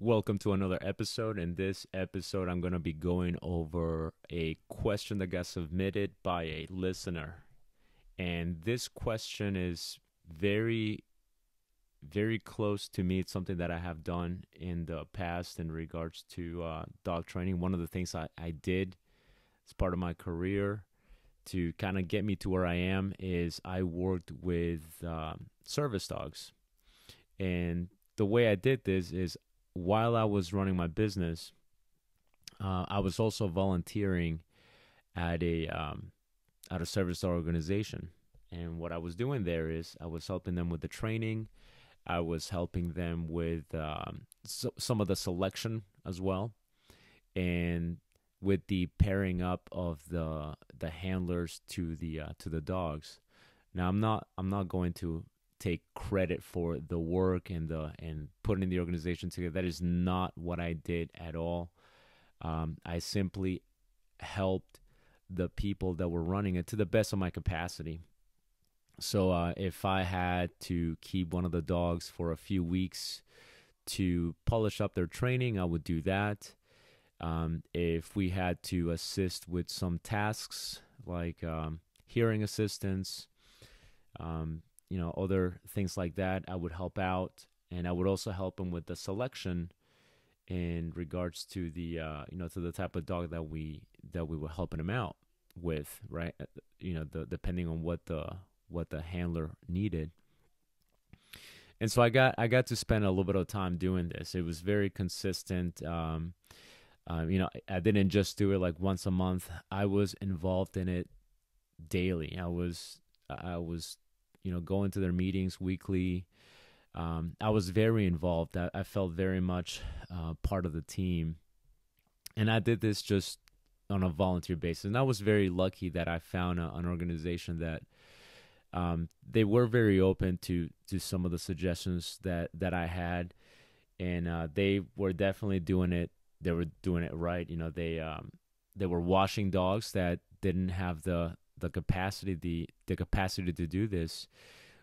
Welcome to another episode. In this episode, I'm going to be going over a question that got submitted by a listener. And this question is very, very close to me. It's something that I have done in the past in regards to dog training. One of the things I did as part of my career to kind of get me to where I am is I worked with service dogs. And the way I did this is while I was running my business, I was also volunteering at a service dog organization. And what I was doing there is I was helping them with the training. I was helping them with some of the selection as well, and with the pairing up of the handlers to the dogs. Now I'm not going to take credit for the work and putting the organization together. That is not what I did at all. I simply helped the people that were running it to the best of my capacity. So if I had to keep one of the dogs for a few weeks to polish up their training, I would do that. If we had to assist with some tasks like hearing assistance, other things like that, I would help out, and I would also help them with the selection in regards to to the type of dog that we were helping them out with, right? Depending on what the handler needed. And so I got to spend a little bit of time doing this. It was very consistent. I didn't just do it like once a month. I was involved in it daily. I was going to their meetings weekly. I was very involved. I felt very much part of the team. And I did this just on a volunteer basis. And I was very lucky that I found an organization that they were very open to some of the suggestions that I had. And they were definitely doing it. They were doing it right. They were washing dogs that didn't have the capacity the capacity to do this.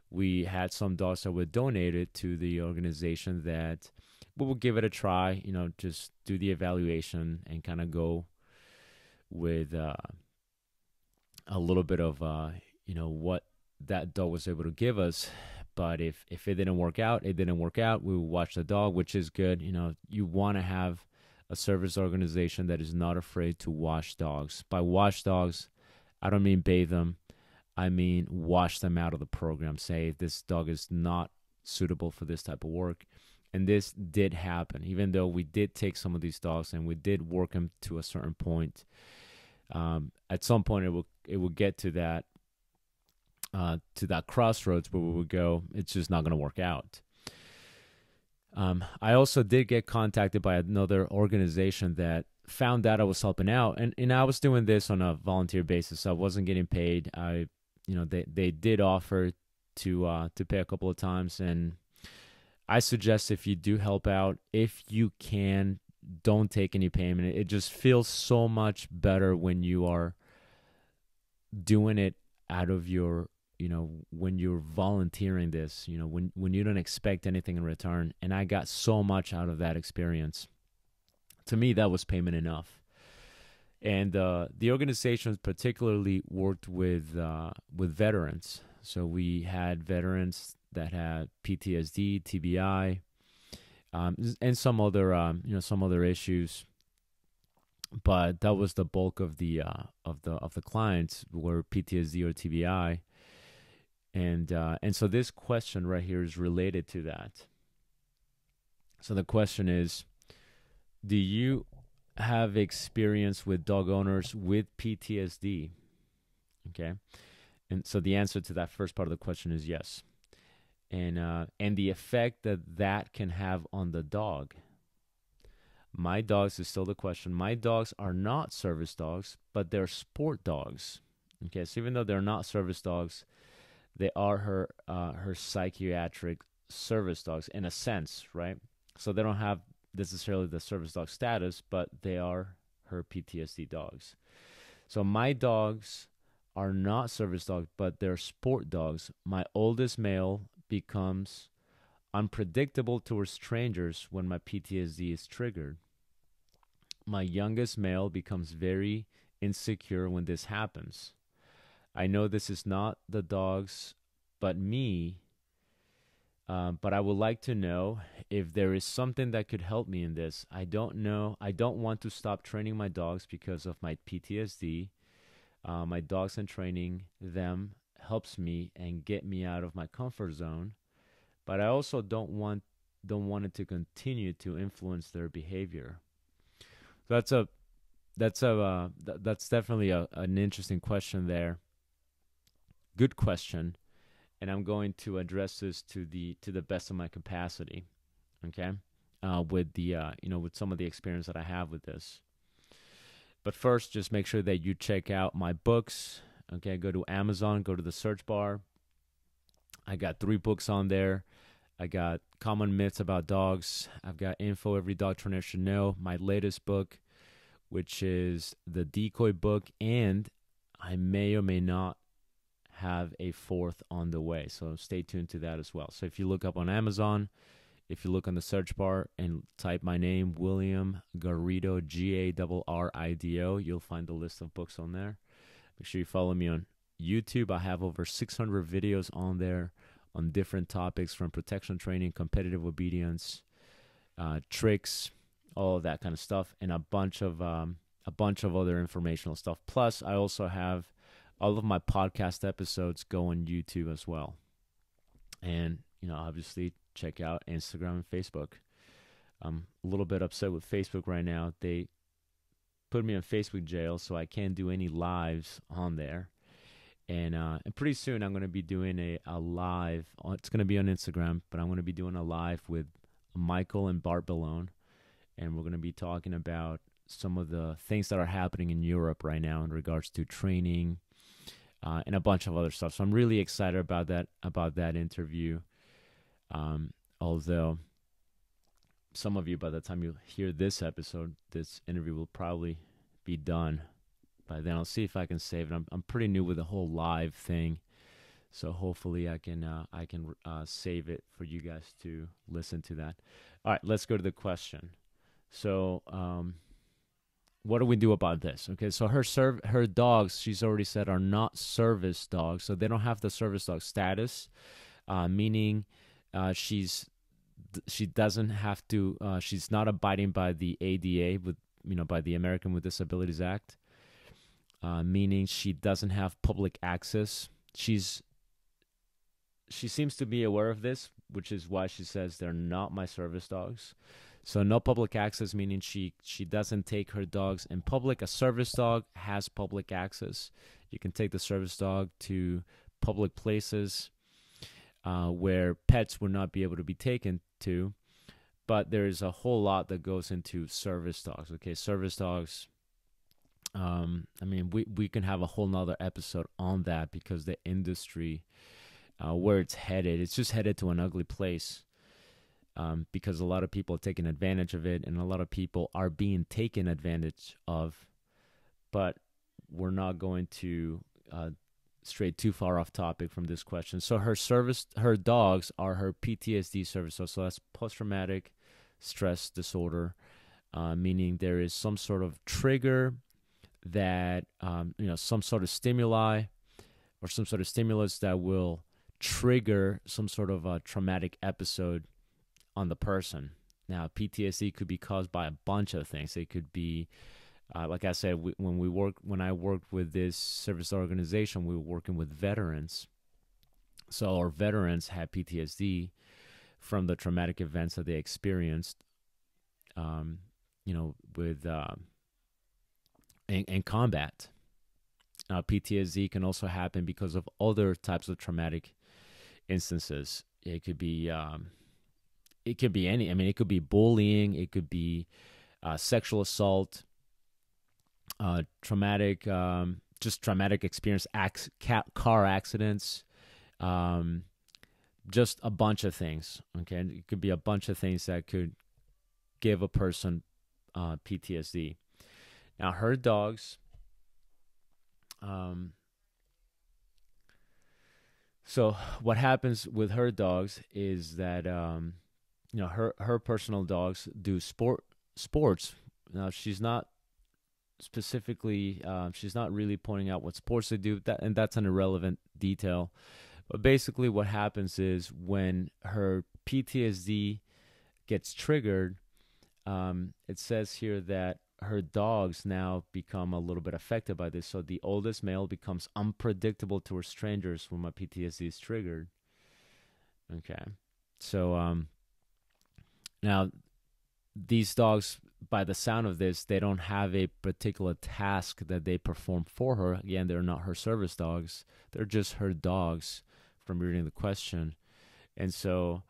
We had some dogs that were donated to the organization that we would give it a try, just do the evaluation and kind of go with a little bit of what that dog was able to give us. But if it didn't work out, it didn't work out. We would watch the dog, which is good. You want to have a service organization that is not afraid to wash dogs. By wash dogs, I don't mean bathe them. I mean wash them out of the program. Say this dog is not suitable for this type of work. And this did happen. Even though we did take some of these dogs and we did work them to a certain point, at some point it will get to that crossroads where we would go, it's just not going to work out. I also did get contacted by another organization that found out I was helping out, and I was doing this on a volunteer basis. So I wasn't getting paid. They did offer to pay a couple of times, and I suggest if you do help out, if you can, don't take any payment. It just feels so much better when you are doing it out of your when you're volunteering this, when you don't expect anything in return. And I got so much out of that experience. To me, that was payment enough. And the organization particularly worked with veterans. So we had veterans that had PTSD, TBI, and some other issues. But that was the bulk of the clients were PTSD or TBI. And so this question right here is related to that. So the question is, do you have experience with dog owners with PTSD? Okay. And so the answer to that first part of the question is yes. And the effect that can have on the dog. My dogs is still the question. My dogs are not service dogs, but they're sport dogs. Okay. So even though they're not service dogs, they are her psychiatric service dogs in a sense, right? So they don't have necessarily the service dog status, but they are her PTSD dogs. So my dogs are not service dogs, but they're sport dogs. My oldest male becomes unpredictable towards strangers when my PTSD is triggered. My youngest male becomes very insecure when this happens. I know this is not the dogs, but me. But I would like to know if there is something that could help me in this. I don't know. I don't want to stop training my dogs because of my PTSD. My dogs and training them helps me and get me out of my comfort zone. But I also don't want it to continue to influence their behavior. So that's definitely an interesting question there. Good question, and I'm going to address this to the best of my capacity. Okay, with the with some of the experience that I have with this. But first, just make sure that you check out my books. Okay, go to Amazon, go to the search bar. I got 3 books on there. I got Common Myths About Dogs. I've got Info Every Dog Trainer Should Know. My latest book, which is the Decoy book, and I may or may not have a 4th on the way. So stay tuned to that as well. So if you look up on Amazon, if you look on the search bar and type my name, William Garrido, Garrido, you'll find the list of books on there. Make sure you follow me on YouTube. I have over 600 videos on there on different topics from protection training, competitive obedience, tricks, all of that kind of stuff, and a bunch of other informational stuff. Plus, I also have all of my podcast episodes go on YouTube as well. And, obviously check out Instagram and Facebook. I'm a little bit upset with Facebook right now. They put me in Facebook jail, so I can't do any lives on there. And pretty soon I'm going to be doing a live. It's going to be on Instagram, but I'm going to be doing a live with Michael and Bart Ballone. And we're going to be talking about some of the things that are happening in Europe right now in regards to training and a bunch of other stuff. So I'm really excited about that interview. Although some of you, by the time you hear this episode, this interview will probably be done by then. I'll see if I can save it. I'm pretty new with the whole live thing, so hopefully I can save it for you guys to listen to that. All right, let's go to the question. So, what do we do about this? Okay, so her dogs, she's already said, are not service dogs, so they don't have the service dog status, meaning she doesn't have to. She's not abiding by the ADA, by the American with Disabilities Act. Meaning she doesn't have public access. She seems to be aware of this, which is why she says they're not my service dogs. So no public access, meaning she doesn't take her dogs in public. A service dog has public access. You can take the service dog to public places where pets would not be able to be taken to. But there is a whole lot that goes into service dogs. Okay, service dogs. We can have a whole nother episode on that because the industry, where it's just headed to an ugly place. Because a lot of people are taking advantage of it, and a lot of people are being taken advantage of. But we're not going to stray too far off topic from this question. So her dogs are her PTSD service dogs. So that's post-traumatic stress disorder, meaning there is some sort of trigger that some sort of stimuli or some sort of stimulus that will trigger some sort of a traumatic episode on the person. Now, PTSD could be caused by a bunch of things. It could be, like I said, when I worked with this service organization, we were working with veterans. So our veterans had PTSD from the traumatic events that they experienced, with in combat. PTSD can also happen because of other types of traumatic instances. It could be any. It could be bullying. It could be sexual assault, traumatic experience, car accidents, just a bunch of things. Okay, it could be a bunch of things that could give a person PTSD. Now, her dogs, So what happens with her dogs is that her personal dogs do sports. Now she's not really pointing out what sports they do, and that's an irrelevant detail. But basically, what happens is when her PTSD gets triggered, it says here that her dogs now become a little bit affected by this. So the oldest male becomes unpredictable towards strangers when my PTSD is triggered. Okay. So now these dogs, by the sound of this, they don't have a particular task that they perform for her. Again, they're not her service dogs. They're just her dogs from reading the question. And so,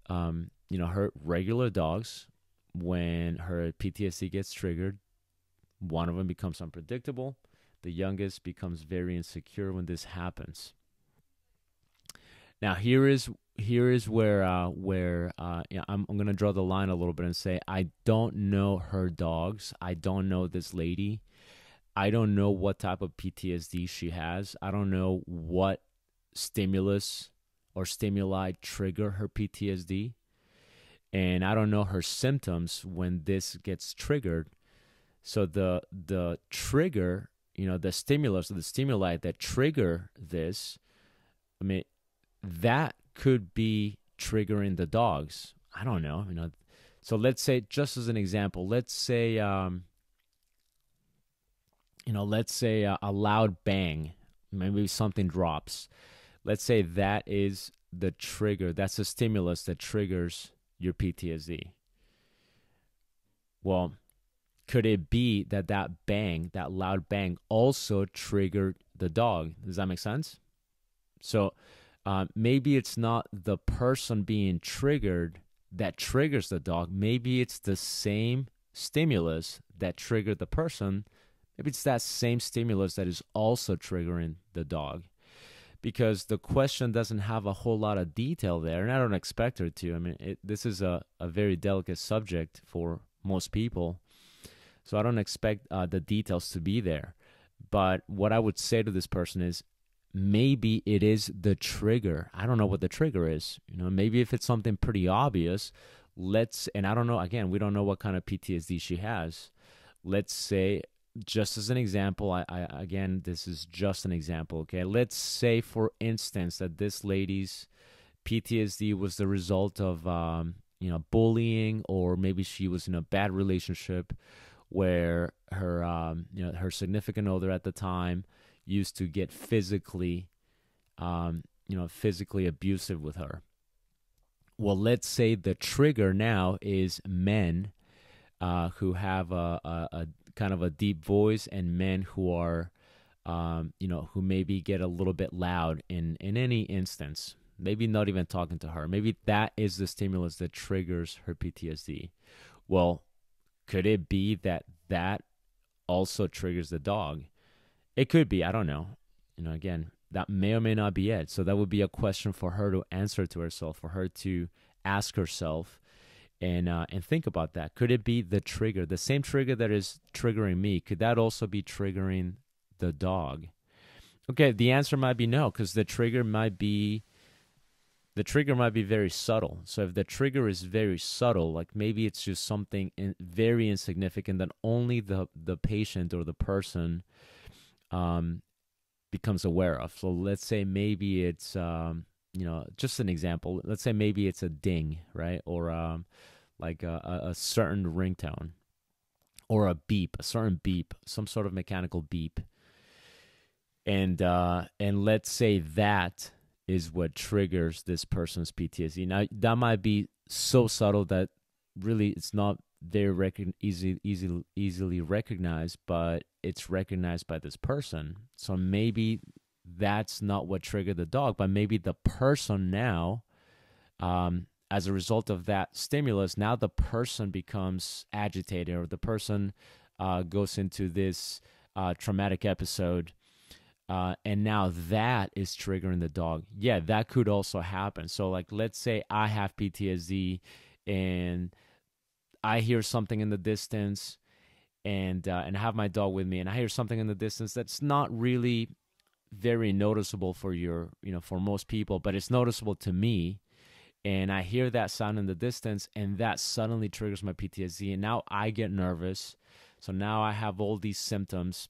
her regular dogs, when her PTSD gets triggered, one of them becomes unpredictable. The youngest becomes very insecure when this happens. Now, here is where I'm going to draw the line a little bit and say I don't know her dogs. I don't know this lady. I don't know what type of PTSD she has. I don't know what stimulus or stimuli trigger her PTSD. And I don't know her symptoms when this gets triggered. So the trigger, the stimulus or the stimuli that trigger this, I mean, that could be triggering the dogs. I don't know, So let's say, just as an example, let's say a loud bang, maybe something drops. Let's say that is the trigger. That's the stimulus that triggers your PTSD. Well, could it be that bang, that loud bang, also triggered the dog? Does that make sense? So maybe it's not the person being triggered that triggers the dog. Maybe it's the same stimulus that triggered the person. Maybe it's that same stimulus that is also triggering the dog. Because the question doesn't have a whole lot of detail there, and I don't expect her to. I mean, this is a very delicate subject for most people, so I don't expect the details to be there. But what I would say to this person is, maybe it is the trigger. I don't know what the trigger is. Maybe if it's something pretty obvious, and I don't know, again, we don't know what kind of PTSD she has. Let's say, just as an example, again, this is just an example, okay? Let's say, for instance, that this lady's PTSD was the result of, bullying, or maybe she was in a bad relationship where her significant other at the time used to get physically abusive with her. Well, let's say the trigger now is men who have a kind of a deep voice, and men who are, who maybe get a little bit loud in any instance, maybe not even talking to her. Maybe that is the stimulus that triggers her PTSD. Well, could it be that also triggers the dog? It could be. I don't know. Again, that may or may not be it. So that would be a question for her to answer to herself, for her to ask herself, and think about that. Could it be the trigger, the same trigger that is triggering me? Could that also be triggering the dog? Okay, the answer might be no, because the trigger might be very subtle. So if the trigger is very subtle, like maybe it's just something very insignificant that only the patient or the person becomes aware of. So let's say maybe it's just an example. Let's say maybe it's a ding, right? Or like a certain ringtone, or a beep, a certain beep, some sort of mechanical beep. And let's say that is what triggers this person's PTSD. Now, that might be so subtle that really it's not very easily recognized, but it's recognized by this person. So maybe that's not what triggered the dog, but maybe the person now, as a result of that stimulus, now the person becomes agitated, or the person goes into this traumatic episode, and now that is triggering the dog. Yeah, that could also happen. So, like, let's say I have PTSD and I hear something in the distance, and have my dog with me, and I hear something in the distance that's not really very noticeable for for most people, but it's noticeable to me. And I hear that sound in the distance, and that suddenly triggers my PTSD. And now I get nervous. So now I have all these symptoms.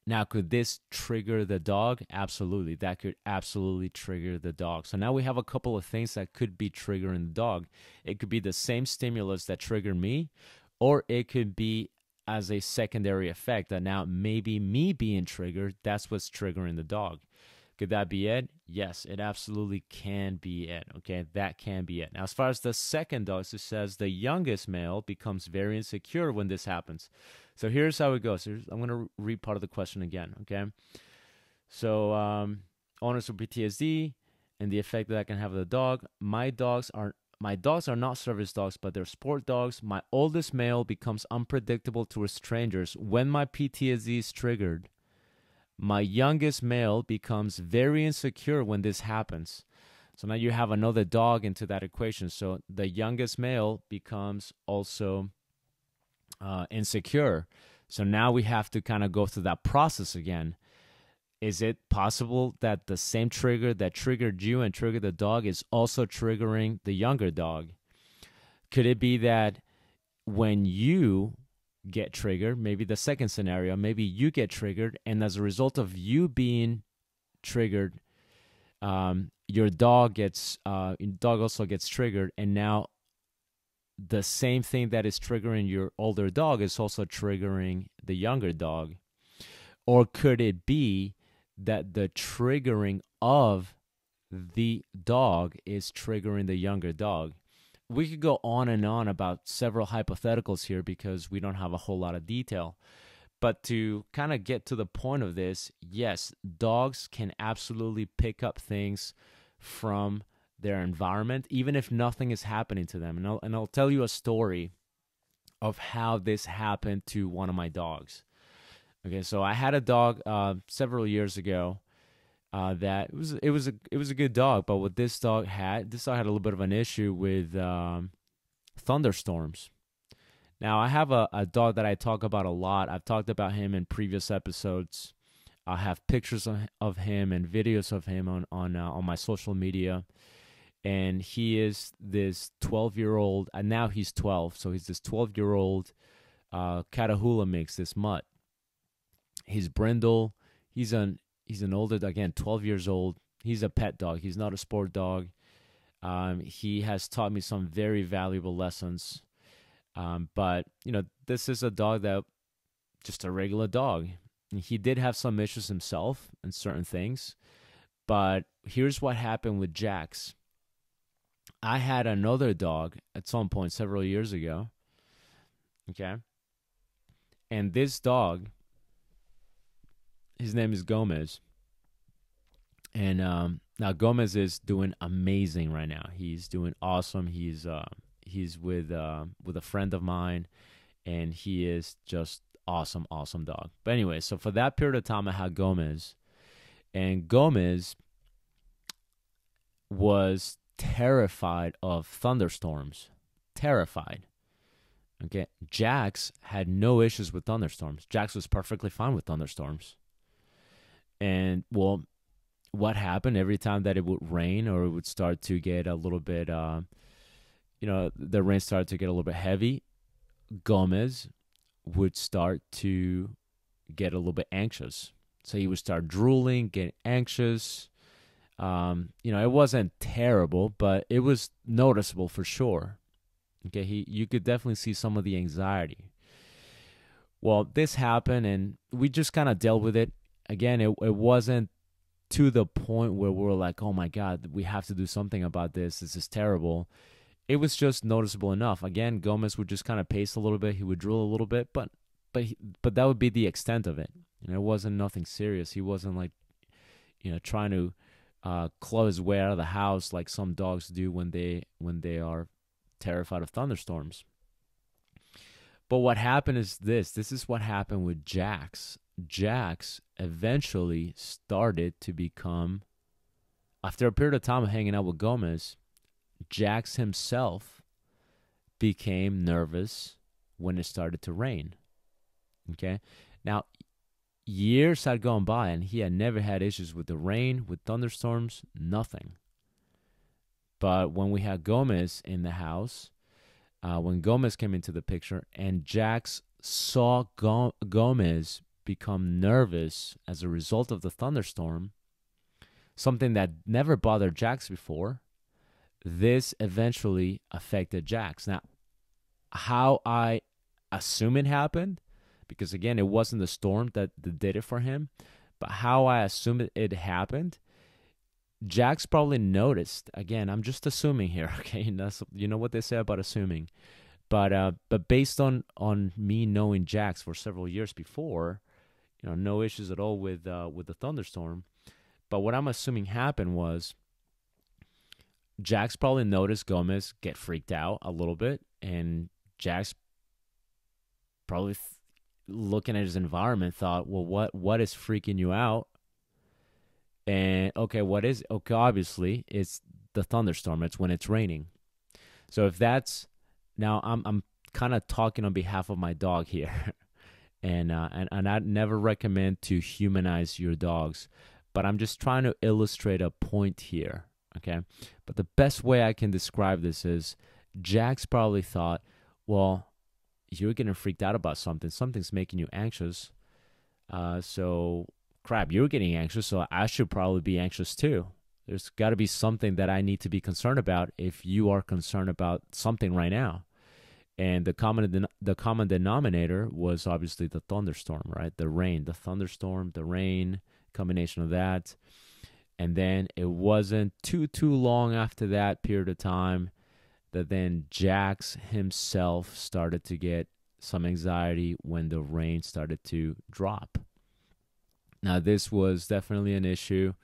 Now, could this trigger the dog? Absolutely. That could absolutely trigger the dog. So now we have a couple of things that could be triggering the dog. It could be the same stimulus that triggered me, or it could be as a secondary effect that now maybe me being triggered, that's what's triggering the dog. Could that be it? Yes, it absolutely can be it. Okay, that can be it. Now, as far as the second dog, it says the youngest male becomes very insecure when this happens. So here's how it goes. I'm going to read part of the question again. Okay, so owners with PTSD and the effect that can have on the dog. My dogs are not service dogs, but they're sport dogs. My oldest male becomes unpredictable towards strangers when my PTSD is triggered. My youngest male becomes very insecure when this happens. So now you have another dog into that equation. So the youngest male becomes also insecure. So now we have to kind of go through that process again. Is it possible that the same trigger that triggered you and triggered the dog is also triggering the younger dog? Could it be that when you get triggered, maybe the second scenario, maybe you get triggered, and as a result of you being triggered, your dog also gets triggered, and now the same thing that is triggering your older dog is also triggering the younger dog? Or could it be that the triggering of the dog is triggering the younger dog? We could go on and on about several hypotheticals here because we don't have a whole lot of detail. But to kind of get to the point of this, yes, dogs can absolutely pick up things from their environment, even if nothing is happening to them. And I'll tell you a story of how this happened to one of my dogs. Okay, so I had a dog several years ago that it was a good dog, but what this dog had a little bit of an issue with thunderstorms. Now I have a dog that I talk about a lot. I've talked about him in previous episodes. I have pictures of him and videos of him on my social media, and he is this 12-year-old, and now he's 12, so he's this 12-year-old Catahoula mix, this mutt. He's brindle. He's an older, again, 12 years old. He's a pet dog. He's not a sport dog. He has taught me some very valuable lessons. But, this is a dog that, just a regular dog. He did have some issues himself in certain things. But here's what happened with Jax. I had another dog at some point several years ago. Okay. And this dog, his name is Gomez. And now Gomez is doing amazing right now. He's doing awesome. He's with a friend of mine, and he is just awesome dog. But anyway, so for that period of time, I had Gomez, and Gomez was terrified of thunderstorms. Terrified. Okay, Jax had no issues with thunderstorms. Jax was perfectly fine with thunderstorms. And, well, what happened every time that it would rain or it would start to get a little bit, the rain started to get a little bit heavy, Gomez would start to get a little bit anxious. So he would start drooling, get anxious. It wasn't terrible, but it was noticeable for sure. Okay, you could definitely see some of the anxiety. Well, this happened, and we just kind of dealt with it. Again, it wasn't to the point where we're like, oh my God, we have to do something about this. This is terrible. It was just noticeable enough. Again, Gomez would just kind of pace a little bit. He would drool a little bit, but that would be the extent of it. It wasn't nothing serious. He wasn't like, trying to claw his way out of the house like some dogs do when they are terrified of thunderstorms. But what happened is this. This is what happened with Jax. Jax eventually started to become, after a period of time of hanging out with Gomez, Jax himself became nervous when it started to rain. Okay? Now, years had gone by and he had never had issues with the rain, with thunderstorms, nothing. But when we had Gomez in the house, when Gomez came into the picture and Jax saw Gomez become nervous as a result of the thunderstorm, something that never bothered Jax before, this eventually affected Jax. Now, how I assume it happened, because again, it wasn't the storm that did it for him, but how I assume it happened, Jax probably noticed. Again, I'm just assuming here, okay? And that's, you know what they say about assuming. But based on me knowing Jax for several years before, no issues at all with the thunderstorm. But what I'm assuming happened was Jax probably noticed Gomez get freaked out a little bit, and Jax probably looking at his environment thought, well, what is freaking you out? And okay, what is okay? Obviously, it's the thunderstorm. It's when it's raining. So if that's now, I'm kind of talking on behalf of my dog here, and I never recommend to humanize your dogs, but I'm just trying to illustrate a point here. Okay, but the best way I can describe this is Jax probably thought, well, you're getting freaked out about something. Something's making you anxious. So crap, you're getting anxious, so I should probably be anxious too. There's got to be something that I need to be concerned about if you are concerned about something right now. And the common denominator was obviously the thunderstorm, right? The rain, the thunderstorm, the rain, combination of that. And then it wasn't too long after that period of time that then Jax himself started to get some anxiety when the rain started to drop. Now, this was definitely an issue.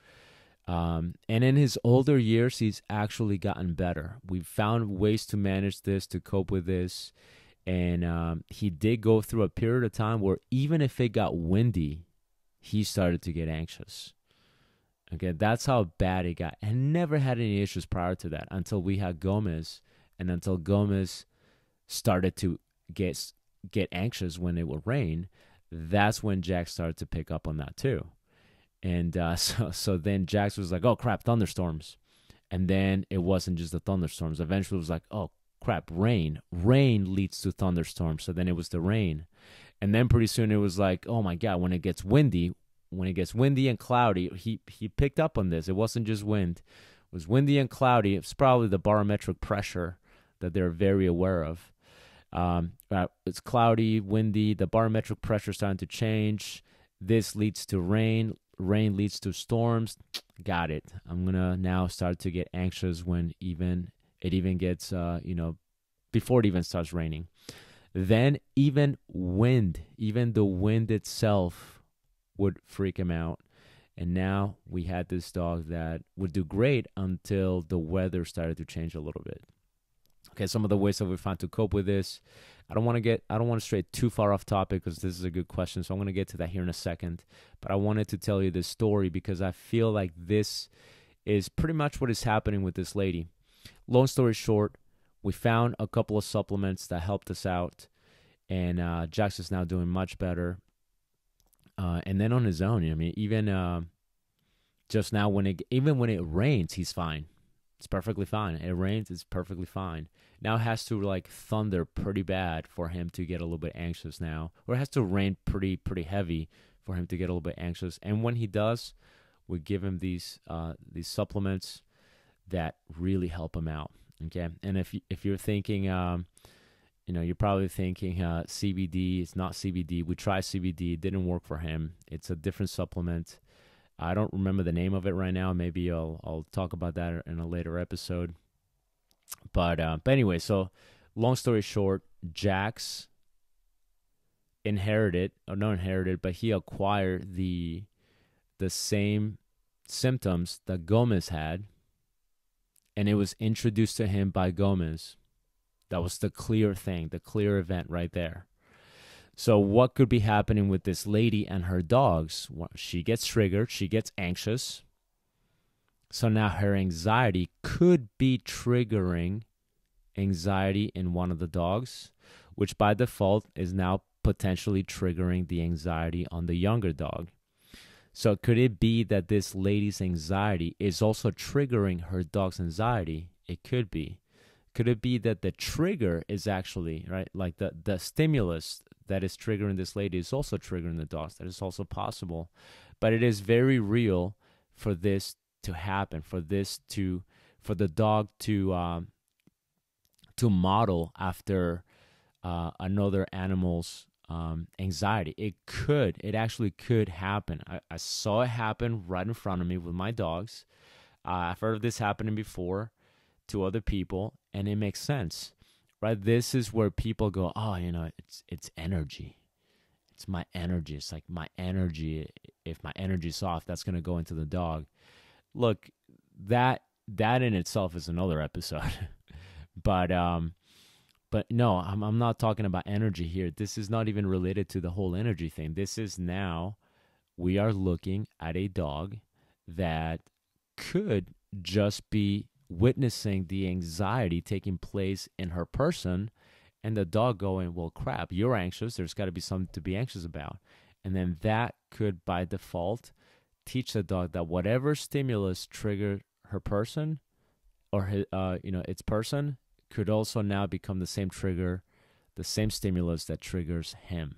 And in his older years, he's actually gotten better. We've found ways to manage this, to cope with this. And he did go through a period of time where even if it got windy, he started to get anxious. Okay, that's how bad it got. And never had any issues prior to that until we had Gomez. And until Gomez started to get anxious when it would rain, that's when Jax started to pick up on that too. And so then Jax was like, oh, crap, thunderstorms. And then it wasn't just the thunderstorms. Eventually it was like, oh, crap, rain. Rain leads to thunderstorms. So then it was the rain. And then pretty soon it was like, oh, my God, when it gets windy and cloudy, he picked up on this. It wasn't just wind. It was windy and cloudy. It's probably the barometric pressure that they're very aware of. It's cloudy, windy, the barometric pressure is starting to change. This leads to rain. Rain leads to storms. Got it. I'm going to now start to get anxious when it even gets, before it even starts raining. Then even the wind itself would freak him out. And now we had this dog that would do great until the weather started to change a little bit. Okay, some of the ways that we found to cope with this. I don't want to stray too far off topic because this is a good question, so I'm going to get to that here in a second. But I wanted to tell you this story because I feel like this is pretty much what is happening with this lady. Long story short, we found a couple of supplements that helped us out, and Jax is now doing much better. And then on his own, even just now when it rains, he's fine. It's perfectly fine. It rains, it's perfectly fine. Now it has to thunder pretty bad for him to get a little bit anxious now. Or it has to rain pretty heavy for him to get a little bit anxious. And when he does, we give him these supplements that really help him out. Okay? And if you're thinking you're probably thinking CBD, it's not CBD. We tried CBD, it didn't work for him. It's a different supplement. I don't remember the name of it right now. Maybe I'll talk about that in a later episode. But anyway, so long story short, Jax but he acquired the same symptoms that Gomez had, and it was introduced to him by Gomez. That was the clear thing, the clear event right there. So what could be happening with this lady and her dogs? Well, she gets triggered. She gets anxious. So now her anxiety could be triggering anxiety in one of the dogs, which by default is now potentially triggering the anxiety on the younger dog. So could it be that this lady's anxiety is also triggering her dog's anxiety? It could be. Could it be that the trigger is actually, right, like the stimulus that is triggering this lady is also triggering the dogs? That is also possible. But it is very real for this to happen, for the dog to model after another animal's anxiety. It actually could happen. I saw it happen right in front of me with my dogs. I've heard of this happening before to other people, and it makes sense, right? This is where people go, oh, it's energy. It's my energy. It's like my energy. If my energy's off, that's going to go into the dog. Look, that in itself is another episode. But no, I'm not talking about energy here. This is not even related to the whole energy thing. This is now we are looking at a dog that could just be witnessing the anxiety taking place in her person, and the dog going, well, crap, you're anxious. There's got to be something to be anxious about. And then that could, by default, teach the dog that whatever stimulus triggered her person or its person could also now become the same trigger, the same stimulus that triggers him.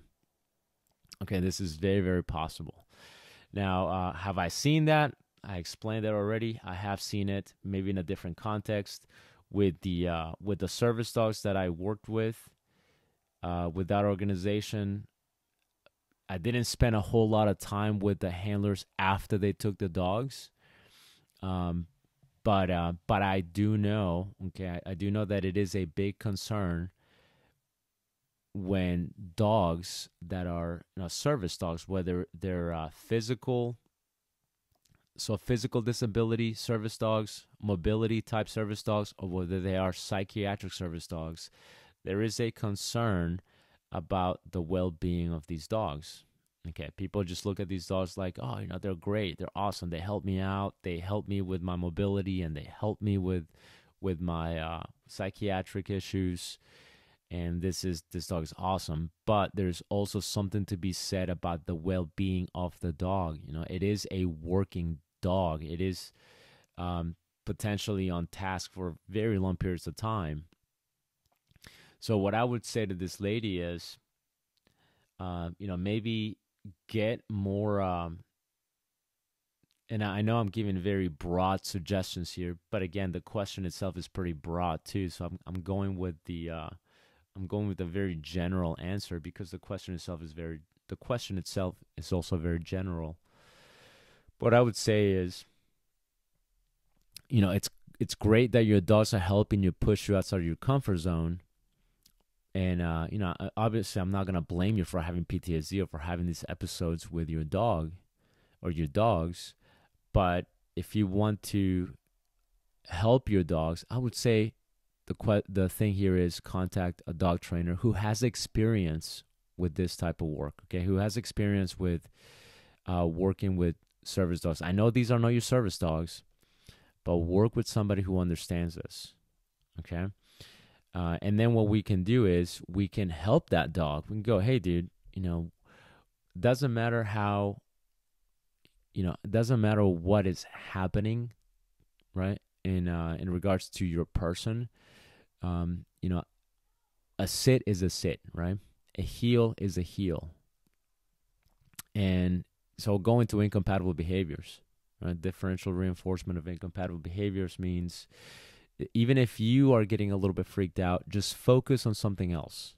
Okay, this is very, very possible. Now, have I seen that? I explained that already. I have seen it, maybe in a different context, with the service dogs that I worked with that organization. I didn't spend a whole lot of time with the handlers after they took the dogs, but I do know. Okay, I do know that it is a big concern when dogs that are service dogs, whether they're physical disability service dogs, mobility type service dogs, or whether they are psychiatric service dogs, there is a concern about the well-being of these dogs. Okay, people just look at these dogs like, oh, they're great, they're awesome, they help me out, they help me with my mobility, and they help me with my psychiatric issues, and this dog is awesome. But there's also something to be said about the well-being of the dog. It is a working dog. It is potentially on task for very long periods of time. So what I would say to this lady is, maybe get more, and I know I'm giving very broad suggestions here, but again, the question itself is pretty broad too. So I'm going with a very general answer, because the question itself is also very general. What I would say is, it's great that your dogs are helping you push you outside of your comfort zone. And, obviously I'm not going to blame you for having PTSD or for having these episodes with your dog or your dogs. But if you want to help your dogs, I would say the thing here is contact a dog trainer who has experience with this type of work, okay, who has experience with working with service dogs. I know these are not your service dogs, but work with somebody who understands this, okay? And then what we can do is we can help that dog. We can go, hey, dude, doesn't matter how, it doesn't matter what is happening, right? In regards to your person, a sit is a sit, right? A heel is a heel. And so going to incompatible behaviors, right? Differential reinforcement of incompatible behaviors means even if you are getting a little bit freaked out, just focus on something else,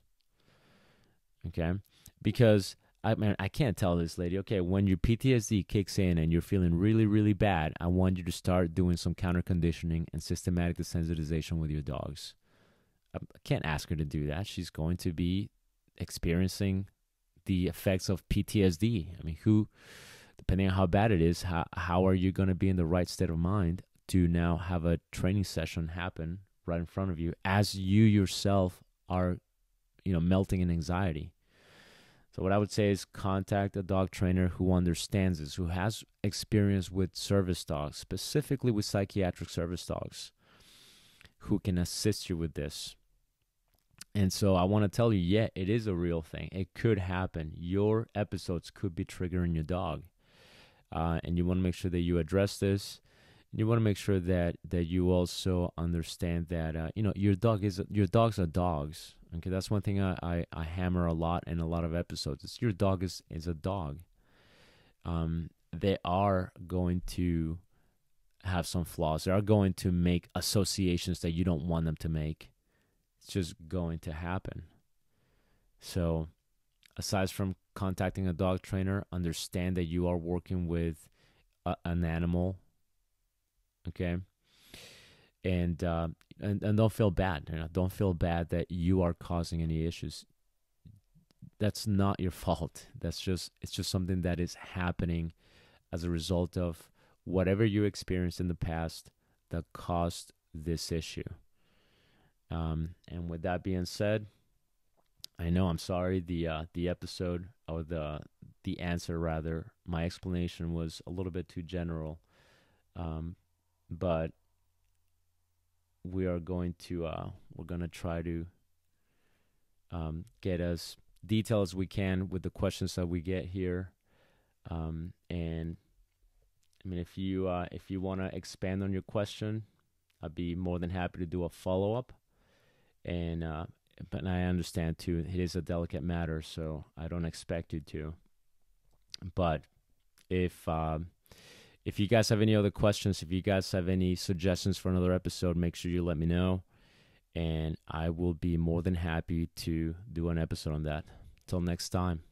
okay? Because I can't tell this lady, okay, when your PTSD kicks in and you're feeling really, really bad, I want you to start doing some counter conditioning and systematic desensitization with your dogs. I can't ask her to do that. She's going to be experiencing the effects of PTSD. I mean, depending on how bad it is, how are you going to be in the right state of mind to now have a training session happen right in front of you as you yourself are, melting in anxiety? So what I would say is contact a dog trainer who understands this, who has experience with service dogs, specifically with psychiatric service dogs, who can assist you with this. And so I want to tell you, yeah, it is a real thing. It could happen. Your episodes could be triggering your dog. And you want to make sure that you address this. You want to make sure that you also understand that your dogs are dogs. Okay, that's one thing I hammer a lot in a lot of episodes. It's your dog is a dog. They are going to have some flaws. They are going to make associations that you don't want them to make. It's just going to happen. So, aside from contacting a dog trainer, understand that you are working with an animal. Okay, and don't feel bad. Don't feel bad that you are causing any issues. That's not your fault. It's just something that is happening as a result of whatever you experienced in the past that caused this issue. And with that being said, I know I'm sorry the episode or the answer rather, my explanation was a little bit too general, but we're gonna try to get as detailed as we can with the questions that we get here, and I mean if you want to expand on your question, I'd be more than happy to do a follow up, and but I understand too it is a delicate matter, so I don't expect you to. But if you guys have any other questions, if you guys have any suggestions for another episode, make sure you let me know. And I will be more than happy to do an episode on that. Till next time.